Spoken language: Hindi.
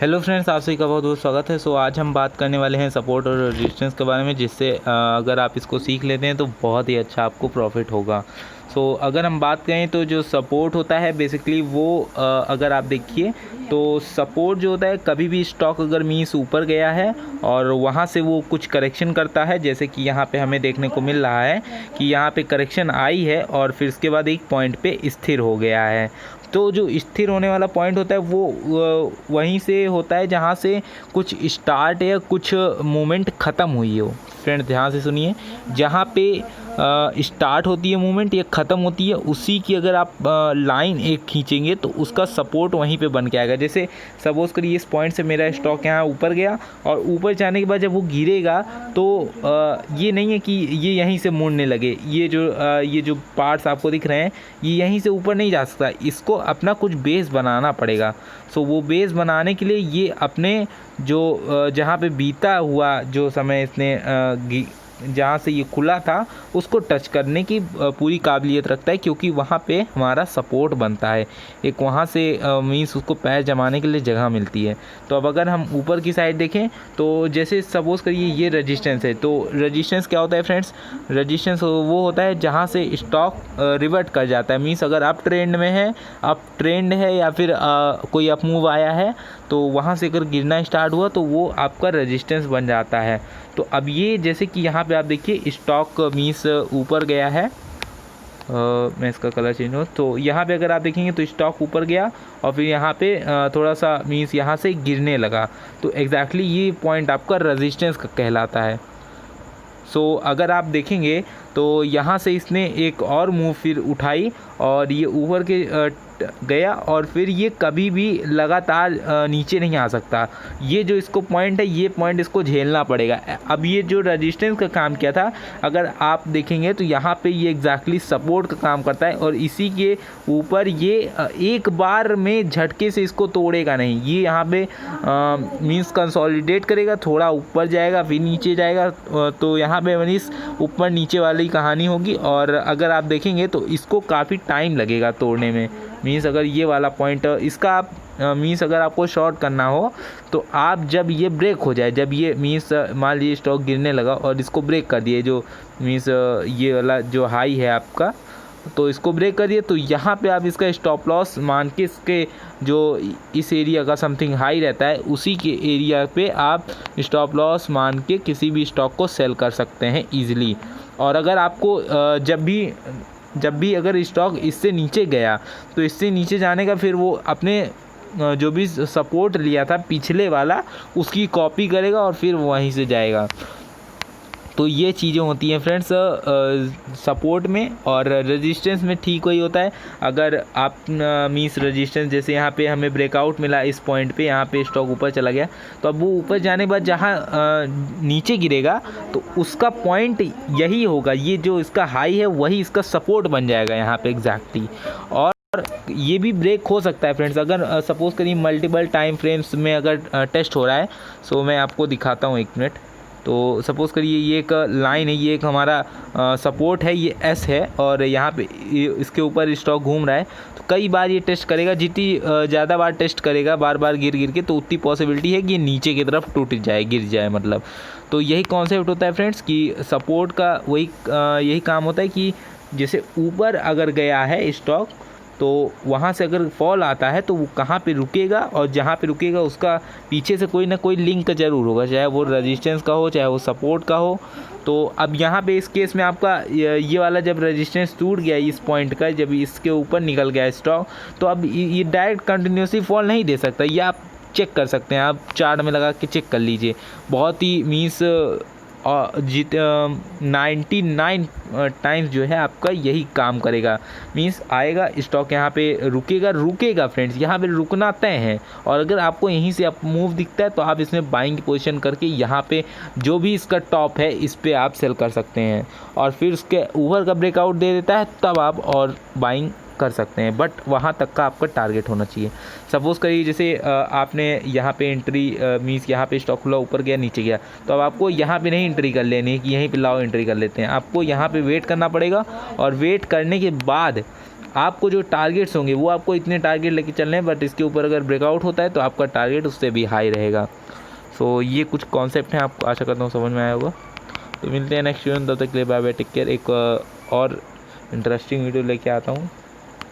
हेलो फ्रेंड्स, आप सभी का बहुत बहुत स्वागत है। आज हम बात करने वाले हैं सपोर्ट और रेजिस्टेंस के बारे में, जिससे अगर आप इसको सीख लेते हैं तो बहुत ही अच्छा आपको प्रॉफिट होगा। अगर हम बात करें तो जो सपोर्ट होता है बेसिकली वो अगर आप देखिए तो सपोर्ट जो होता है, कभी भी स्टॉक अगर मीन्स ऊपर गया है और वहाँ से वो कुछ करेक्शन करता है, जैसे कि यहाँ पे हमें देखने को मिल रहा है कि यहाँ पे करेक्शन आई है और फिर उसके बाद एक पॉइंट पे स्थिर हो गया है। तो जो स्थिर होने वाला पॉइंट होता है वो वहीं से होता है जहाँ से कुछ स्टार्ट या कुछ मूवमेंट ख़त्म हुई हो। फ्रेंड्स ध्यान से सुनिए, जहाँ पे स्टार्ट होती है मूवमेंट या ख़त्म होती है, उसी की अगर आप लाइन एक खींचेंगे तो उसका सपोर्ट वहीं पे बन के आएगा। जैसे सपोज करिए इस पॉइंट से मेरा स्टॉक यहाँ ऊपर गया और ऊपर जाने के बाद जब वो गिरेगा तो ये नहीं है कि ये यहीं से मुड़ने लगे। ये जो पार्ट्स आपको दिख रहे हैं ये यहीं से ऊपर नहीं जा सकता, इसको अपना कुछ बेस बनाना पड़ेगा। वो बेस बनाने के लिए ये अपने जो जहाँ पे बीता हुआ जो समय इसने जहाँ से ये खुला था उसको टच करने की पूरी काबिलियत रखता है, क्योंकि वहाँ पे हमारा सपोर्ट बनता है। एक वहाँ से मीन्स उसको पैर जमाने के लिए जगह मिलती है। तो अब अगर हम ऊपर की साइड देखें तो जैसे सपोज करिए ये रेजिस्टेंस है, तो रेजिस्टेंस क्या होता है फ्रेंड्स? रेजिस्टेंस वो होता है जहाँ से स्टॉक रिवर्ट कर जाता है। मीन्स अगर अप ट्रेंड में है, अप ट्रेंड है या फिर कोई अप मूव आया है तो वहाँ से अगर गिरना स्टार्ट हुआ तो वो आपका रेजिस्टेंस बन जाता है। तो अब ये जैसे कि यहाँ पे आप देखिए स्टॉक मीन्स ऊपर गया है, मैं इसका कलर चेंज हो, तो यहाँ पे अगर आप देखेंगे तो स्टॉक ऊपर गया और फिर यहाँ पे थोड़ा सा मीन्स यहाँ से गिरने लगा, तो एग्जैक्टली ये पॉइंट आपका रेजिस्टेंस का कहलाता है। अगर आप देखेंगे तो यहाँ से इसने एक और मूव फिर उठाई और ये ऊपर के गया और फिर ये कभी भी लगातार नीचे नहीं आ सकता। ये जो इसको पॉइंट है, ये पॉइंट इसको झेलना पड़ेगा। अब ये जो रेजिस्टेंस का काम किया था, अगर आप देखेंगे तो यहाँ पे ये एग्जैक्टली सपोर्ट का काम करता है और इसी के ऊपर ये एक बार में झटके से इसको तोड़ेगा नहीं। ये यहाँ पे मीन्स कंसोलिडेट करेगा, थोड़ा ऊपर जाएगा फिर नीचे जाएगा, तो यहाँ पे मीन्स ऊपर नीचे वाली कहानी होगी। और अगर आप देखेंगे तो इसको काफ़ी टाइम लगेगा तोड़ने में। मीन्स अगर ये वाला पॉइंट इसका आप मीन्स अगर आपको शॉर्ट करना हो तो आप जब ये ब्रेक हो जाए, जब ये मीन्स मान लीजिए स्टॉक गिरने लगा और इसको ब्रेक कर दिए, जो मीन्स ये वाला जो हाई है आपका, तो इसको ब्रेक करिए, तो यहाँ पे आप इसका स्टॉप लॉस मान के इसके जो इस एरिया का समथिंग हाई रहता है उसी के एरिया पे आप स्टॉप लॉस मान के किसी भी स्टॉक को सेल कर सकते हैं ईजिली। और अगर आपको जब भी अगर स्टॉक इससे नीचे गया तो इससे नीचे जाने का फिर वो अपने जो भी सपोर्ट लिया था पिछले वाला उसकी कॉपी करेगा और फिर वहीं से जाएगा। तो ये चीज़ें होती हैं फ्रेंड्स सपोर्ट में। और रेजिस्टेंस में ठीक वही होता है। अगर आप मीन्स रेजिस्टेंस जैसे यहाँ पे हमें ब्रेकआउट मिला इस पॉइंट पे, यहाँ पे स्टॉक ऊपर चला गया, तो अब वो ऊपर जाने के बाद जहाँ नीचे गिरेगा तो उसका पॉइंट यही होगा, ये जो इसका हाई है वही इसका सपोर्ट बन जाएगा यहाँ पे एग्जैक्टली। और ये भी ब्रेक हो सकता है फ्रेंड्स, अगर सपोज़ करिए मल्टीपल टाइम फ्रेम्स में अगर टेस्ट हो रहा है। मैं आपको दिखाता हूँ, एक मिनट। तो सपोज़ करिए ये एक लाइन है, ये एक हमारा सपोर्ट है, ये एस है और यहाँ पे इसके ऊपर स्टॉक घूम रहा है। तो कई बार ये टेस्ट करेगा, जितनी ज़्यादा बार टेस्ट करेगा बार बार गिर के, तो उतनी पॉसिबिलिटी है कि ये नीचे की तरफ टूट जाए, गिर जाए मतलब। तो यही कॉन्सेप्ट होता है फ्रेंड्स कि सपोर्ट का वही यही काम होता है कि जैसे ऊपर अगर गया है स्टॉक तो वहाँ से अगर फॉल आता है तो वो कहाँ पे रुकेगा, और जहाँ पे रुकेगा उसका पीछे से कोई ना कोई लिंक ज़रूर होगा, चाहे वो रेजिस्टेंस का हो चाहे वो सपोर्ट का हो। तो अब यहाँ पे इस केस में आपका ये वाला जब रेजिस्टेंस टूट गया इस पॉइंट का, जब इसके ऊपर निकल गया स्टॉक, तो अब ये डायरेक्ट कंटिन्यूसली फॉल नहीं दे सकता। ये आप चेक कर सकते हैं, आप चार्ट में लगा के चेक कर लीजिए। बहुत ही मीन्स 99 टाइम्स जो है आपका यही काम करेगा। मीन्स आएगा स्टॉक यहाँ पे रुकेगा फ्रेंड्स, यहाँ पे रुकना तय है। और अगर आपको यहीं से अप मूव दिखता है तो आप इसमें बाइंग की पोजीशन करके यहाँ पे जो भी इसका टॉप है इस पर आप सेल कर सकते हैं, और फिर उसके ऊपर का ब्रेकआउट दे देता है तब आप और बाइंग कर सकते हैं। बट वहाँ तक का आपका टारगेट होना चाहिए। सपोज़ करिए जैसे आपने यहाँ पे एंट्री मीन्स यहाँ पे स्टॉक खुला ऊपर गया नीचे गया, तो अब आपको यहाँ पे नहीं एंट्री कर लेनी है कि यहीं पे लाओ एंट्री कर लेते हैं। आपको यहाँ पे वेट करना पड़ेगा और वेट करने के बाद आपको जो टारगेट्स होंगे वो आपको इतने टारगेट लेके चलने हैं, बट इसके ऊपर अगर ब्रेकआउट होता है तो आपका टारगेट उससे भी हाई रहेगा। सो ये कुछ कॉन्सेप्ट हैं, आपको आशा करता हूँ समझ में आया होगा। तो मिलते हैं नेक्स्ट वीडियो में, तब तक के लिए बाय बाय, टेक केयर। एक और इंटरेस्टिंग वीडियो लेके आता हूँ।